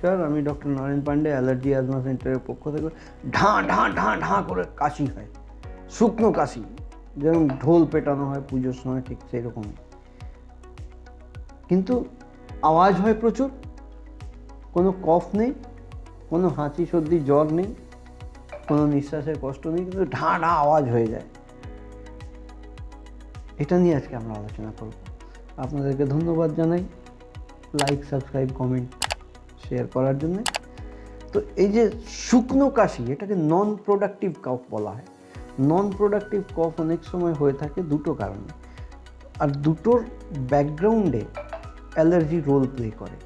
নমস্কার, আমি doctor Naren Pandey, allergy asthma সেন্টারের পক্ষ থেকে। ঢাঁ ঢাঁ ঢাঁ ঢাঁ করে কাশি হয়, শুকনো কাশি, যেরকম ঢোল পেটানো হয় পুজোর সময়, ঠিক সেই রকম। কিন্তু আওয়াজ হয় প্রচুর, কোনো কফ নেই, কোনো হাঁচি সর্দি জ্বর নেই, কোনো নিঃশ্বাসের কষ্ট নেই, কিন্তু ঢাঁ ঢাঁ আওয়াজ হয়ে যায়। এটা নিয়ে আজকে আমরা আলোচনা করব। আপনাদেরকে ধন্যবাদ জানাই লাইক, সাবস্ক্রাইব, কমেন্ট, শেয়ার করার জন্য। তো এই যে শুকনো কাশি, এটাকে নন প্রোডাক্টিভ কফ বলা হয়। নন প্রোডাক্টিভ কফ অনেক সময় হয়ে থাকে দুটো কারণে, আর দুটোর ব্যাকগ্রাউন্ডে অ্যালার্জি রোল প্লে করে।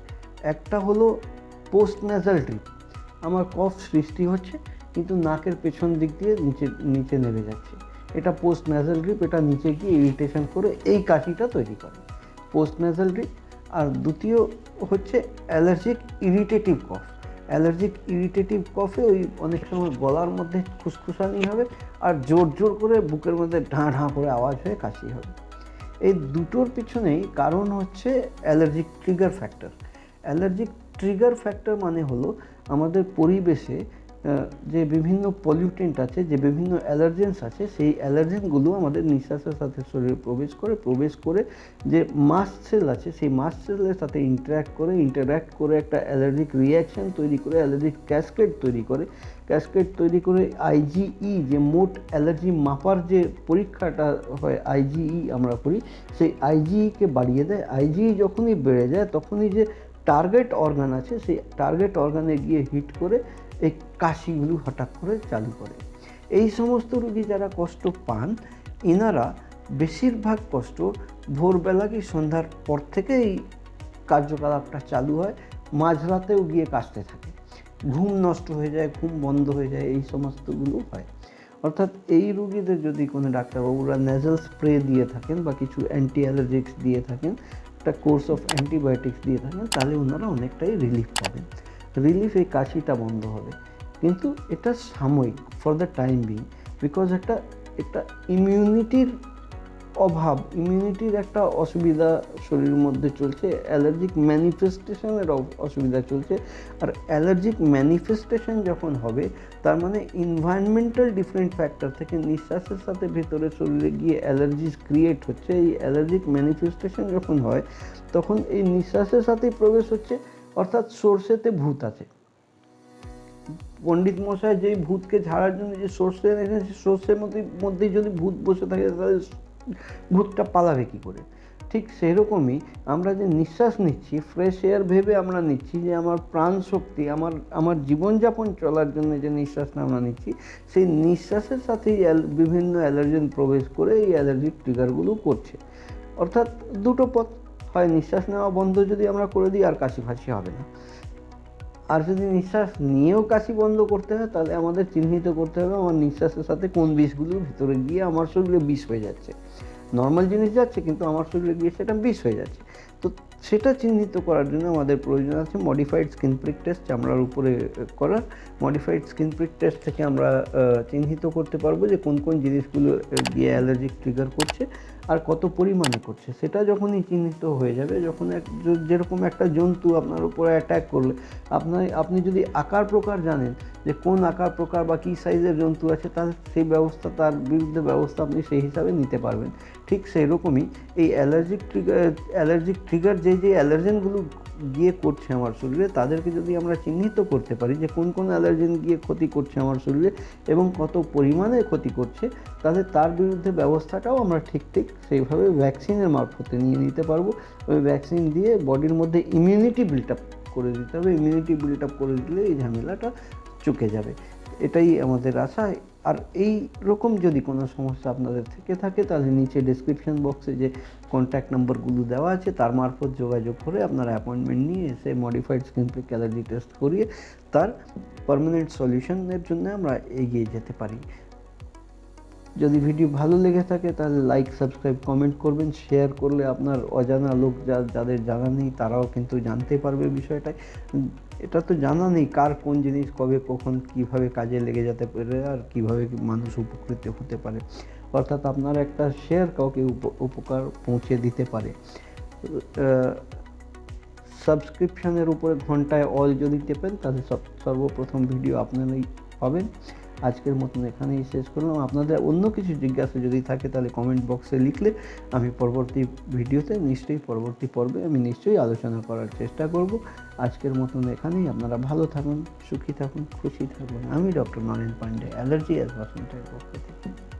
একটা হলো পোস্ট ন্যাজাল ড্রিপ, আমার কফ সৃষ্টি হচ্ছে কিন্তু নাকের পেছন দিক দিয়ে নিচে নেমে যাচ্ছে, এটা পোস্ট ন্যাজাল ড্রিপ। এটা নিচে গিয়ে ইরিটেশন করে এই কাশিটা তৈরি করে, পোস্ট ন্যাজাল ড্রিপ। আর দ্বিতীয় হচ্ছে অ্যালার্জিক ইরিটেটিভ কফ। অ্যালার্জিক ইরিটেটিভ কফে ওই অনেক সময় গলার মধ্যে খুসখুসানি হবে, আর জোর জোর করে বুকের মধ্যে ঢাঁ ঢাঁ করে আওয়াজ হয়ে কাশি হবে। এই দুটোর পিছনেই কারণ হচ্ছে allergic trigger factor. Allergic trigger factor মানে হলো আমাদের পরিবেশে যে বিভিন্ন পলিউটেন্ট আছে, যে বিভিন্ন অ্যালার্জেন্স আছে, সেই অ্যালার্জেনগুলো আমাদের নিঃশ্বাসের সাথে শরীরে প্রবেশ করে যে মাস্ট সেল আছে, সেই মাস্ট সেলের সাথে ইন্টারঅ্যাক্ট করে একটা অ্যালার্জিক রিয়াকশান তৈরি করে, অ্যালার্জিক ক্যাসকেড তৈরি করে আইজিই, যে মোট অ্যালার্জি মাপার যে পরীক্ষাটা হয় আইজিই আমরা করি, সেই আইজিইকে বাড়িয়ে দেয়। আইজিই যখনই বেড়ে যায় তখনই যে টার্গেট অর্গান আছে, সেই টার্গেট অর্গানে গিয়ে হিট করে এই কাশিগুলো হঠাৎ করে চালু করে। এই সমস্ত রোগী যারা কষ্ট পান, এনারা বেশিরভাগ কষ্ট ভোরবেলা কি সন্ধ্যার পর থেকে এই কার্যকলাপটা চালু হয়, মাঝরাতেও গিয়ে কাশতে থাকে, ঘুম নষ্ট হয়ে যায়, ঘুম বন্ধ হয়ে যায়, এই সমস্তগুলো হয়। অর্থাৎ এই রোগীদের যদি কোনো ডাক্তারবাবুরা ন্যাজাল স্প্রে দিয়ে থাকেন বা কিছু অ্যান্টি অ্যালার্জিক্স দিয়ে থাকেন, একটা কোর্স অফ অ্যান্টিবায়োটিক্স দিয়ে থাকেন, তাহলে ওনারা অনেকটাই রিলিফ পাবেন। এই কাশিটা বন্ধ হবে, কিন্তু এটা সাময়িক, for the time being. Because একটা ইমিউনিটির অভাব, ইমিউনিটির একটা অসুবিধা শরীরের মধ্যে চলছে, অ্যালার্জিক ম্যানিফেস্টেশনের অসুবিধা চলছে। আর অ্যালার্জিক ম্যানিফেস্টেশন যখন হবে, তার মানে ইনভায়রনমেন্টাল ডিফারেন্ট ফ্যাক্টর থেকে নিঃশ্বাসের সাথে ভেতরে শরীরে গিয়ে অ্যালার্জিস ক্রিয়েট হচ্ছে। এই অ্যালার্জিক ম্যানিফেস্টেশন যখন হয়, তখন এই নিঃশ্বাসের সাথেই প্রবেশ হচ্ছে, অর্থাৎ সর্ষেতে ভূত আছে। পণ্ডিত মশাই যেই ভূতকে ঝাড়ার জন্য যে সর্ষে এনেছেন, সর্ষের মধ্যেই যদি ভূত বসে থাকে, তাহলে ভূতটা পালাবে কী করে? ঠিক সেরকমই আমরা যে নিঃশ্বাস নিচ্ছি, ফ্রেশ এয়ার ভেবে আমরা নিচ্ছি, যে আমার প্রাণ শক্তি, আমার জীবনযাপন চলার জন্য যে নিঃশ্বাসটা আমরা নিচ্ছি, সেই নিঃশ্বাসের সাথেই বিভিন্ন অ্যালার্জেন প্রবেশ করে এই অ্যালার্জিক ট্রিগারগুলো করছে। অর্থাৎ দুটো পথ, হয় নিঃশ্বাস নেওয়া বন্ধ যদি আমরা করে দিই, আর কাশি ফাঁসি হবে না। আর যদি নিঃশ্বাস নিয়েও কাশি বন্ধ করতে হয়, তাহলে আমাদের চিহ্নিত করতে হবে আমার নিঃশ্বাসের সাথে কোন বিষগুলো ভিতরে গিয়ে আমার শরীরে বিষ হয়ে যাচ্ছে। নর্মাল জিনিস যাচ্ছে, কিন্তু আমার শরীরে গিয়ে সেটা বিষ হয়ে যাচ্ছে। তো সেটা চিহ্নিত করার জন্য আমাদের প্রয়োজন আছে মডিফাইড স্কিন প্রিক টেস্ট, চামড়ার উপরে করার। মডিফাইড স্কিন প্রিক টেস্ট থেকে আমরা চিহ্নিত করতে পারবো যে কোন কোন জিনিসগুলো গিয়ে অ্যালার্জিক ট্রিগার করছে আর কত পরিমাণে করছে। সেটা যখনই চিহ্নিত হয়ে যাবে, যখন যেরকম একটা জন্তু আপনার উপরে অ্যাট্যাক করলে, আপনি যদি আকার প্রকার জানেন যে কোন আকার প্রকার বা কী সাইজের জন্তু আছে, তার সেই ব্যবস্থা, তার বিরুদ্ধে ব্যবস্থা আপনি সেই হিসাবে নিতে পারবেন। ঠিক সেই রকমই এই অ্যালার্জিক ট্রিগার যে অ্যালার্জেনগুলো গিয়ে করছে আমার শরীরে, তাদেরকে যদি আমরা চিহ্নিত করতে পারি যে কোন কোন অ্যালার্জেন গিয়ে ক্ষতি করছে আমার শরীরে এবং কত পরিমাণে ক্ষতি করছে, তাহলে তার বিরুদ্ধে ব্যবস্থাটাও আমরা ঠিক সেইভাবে ভ্যাকসিনের মারফতে নিয়ে নিতে পারবো। ওই ভ্যাকসিন দিয়ে বডির মধ্যে ইমিউনিটি বিল্ট আপ করে দিতে হবে। ইমিউনিটি বিল্ট আপ করে দিলে এই ঝামেলাটা চুকে যাবে, এটাই আমাদের আশা। আর এই রকম যদি কোনো সমস্যা আপনাদের থেকে থাকে, তাহলে নিচে ডেসক্রিপশন বক্সে যে কন্ট্যাক্ট নাম্বারগুলো দেওয়া আছে, তার মারফত যোগাযোগ করে আপনারা অ্যাপয়েন্টমেন্ট নিয়ে এসে modified skin prick allergy test করিয়ে তার পার্মানেন্ট সলিউশনের জন্য আমরা এগিয়ে যেতে পারি। যদি ভিডিও ভালো লেগে থাকে, তাহলে লাইক, সাবস্ক্রাইব, কমেন্ট করবেন। শেয়ার করলে আপনার অজানা লোক যাদের জানা নেই, তারাও কিন্তু জানতে পারবে বিষয়টায়। এটা তো জানা নেই কার কোন জিনিস কবে কখন কীভাবে কাজে লেগে যেতে পারে আর কীভাবে মানুষ উপকৃত হতে পারে। অর্থাৎ আপনার একটা শেয়ার কাউকে উপকার পৌঁছে দিতে পারে। সাবস্ক্রিপশানের উপরে ঘন্টায় অল যদি টেপেন তাহলে সর্বপ্রথম ভিডিও আপনারাই পাবেন। আজকের মতন এখানেই শেষ করলাম। আপনাদের অন্য কিছু জিজ্ঞাসা যদি থাকে তাহলে কমেন্ট বক্সে লিখলে আমি পরবর্তী ভিডিওতে পরবর্তী পর্বে আমি নিশ্চয়ই আলোচনা করার চেষ্টা করব। আজকের মতন এখানেই। আপনারা ভালো থাকুন, সুখী থাকুন, খুশি থাকুন। আমি doctor Naren Pandey, allergy advance সেন্টারের পক্ষ থেকে।